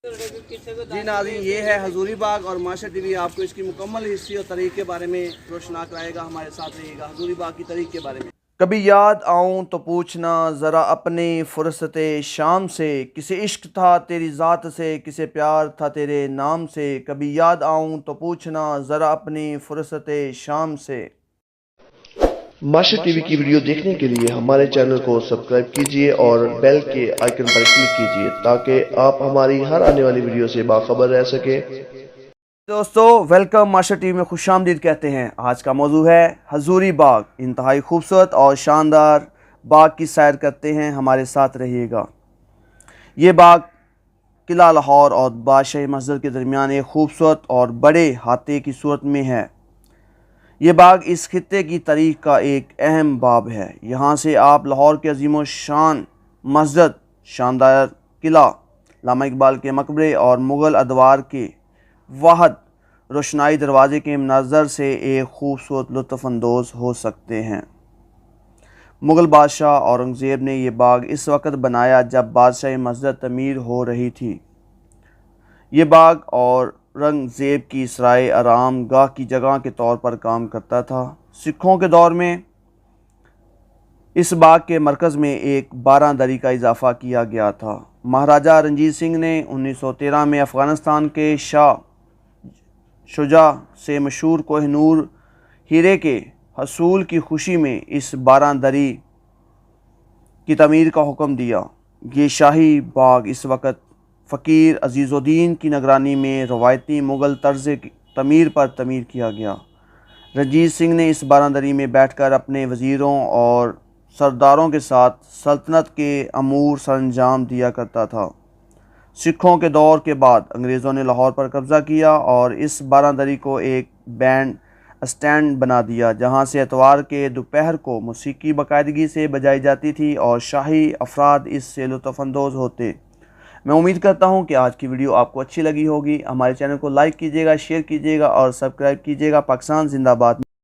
جی ناظرین، یہ ہے حضوری باغ اور معاشر ٹی وی آپ کو اس کی مکمل ہسٹری اور تاریخ کے بارے میں روشناس کرائے گا۔ ہمارے ساتھ رہیے گا حضوری باغ کی تاریخ کے بارے میں۔ کبھی یاد آؤں تو پوچھنا ذرا اپنی فرصت شام سے، کسے عشق تھا تیری ذات سے، کسے پیار تھا تیرے نام سے۔ کبھی یاد آؤں تو پوچھنا ذرا اپنی فرصت شام سے۔ معاشر ٹی وی کی ویڈیو دیکھنے کے لیے ہمارے چینل کو سبسکرائب کیجیے اور بیل کے آئیکن پر کلک کیجیے تاکہ آپ ہماری ہر آنے والی ویڈیو سے باخبر رہ سکیں۔ دوستو ویلکم، معاشر ٹی وی میں خوش آمدید کہتے ہیں۔ آج کا موضوع ہے حضوری باغ۔ انتہائی خوبصورت اور شاندار باغ کی سیر کرتے ہیں، ہمارے ساتھ رہیے گا۔ یہ باغ قلعہ لاہور اور بادشاہی مسجد کے درمیان ایک خوبصورت اور بڑے احاطے کی صورت میں ہے۔ یہ باغ اس خطے کی تاریخ کا ایک اہم باب ہے۔ یہاں سے آپ لاہور کے عظیم و شان مسجد، شاندار قلعہ، علامہ اقبال کے مقبرے اور مغل ادوار کے واحد روشنائی دروازے کے مناظر سے ایک خوبصورت لطف اندوز ہو سکتے ہیں۔ مغل بادشاہ اورنگزیب نے یہ باغ اس وقت بنایا جب بادشاہی مسجد تعمیر ہو رہی تھی۔ یہ باغ اورنگزیب کی سرائے آرام گاہ کی جگہ کے طور پر کام کرتا تھا۔ سکھوں کے دور میں اس باغ کے مرکز میں ایک بارہ دری کا اضافہ کیا گیا تھا۔ مہاراجہ رنجیت سنگھ نے 1913 میں افغانستان کے شاہ شجاع سے مشہور کوہ نور ہیرے کے حصول کی خوشی میں اس بارہ دری کی تعمیر کا حکم دیا۔ یہ شاہی باغ اس وقت فقیر عزیز الدین کی نگرانی میں روایتی مغل طرز تعمیر پر تعمیر کیا گیا۔ رنجیت سنگھ نے اس بارہ دری میں بیٹھ کر اپنے وزیروں اور سرداروں کے ساتھ سلطنت کے امور سر انجام دیا کرتا تھا۔ سکھوں کے دور کے بعد انگریزوں نے لاہور پر قبضہ کیا اور اس بارہ دری کو ایک بینڈ اسٹینڈ بنا دیا، جہاں سے اتوار کے دوپہر کو موسیقی باقاعدگی سے بجائی جاتی تھی اور شاہی افراد اس سے لطف اندوز ہوتے۔ میں امید کرتا ہوں کہ آج کی ویڈیو آپ کو اچھی لگی ہوگی۔ ہمارے چینل کو لائک کیجیے گا، شیئر کیجیے گا اور سبسکرائب کیجیے گا۔ پاکستان زندہ باد۔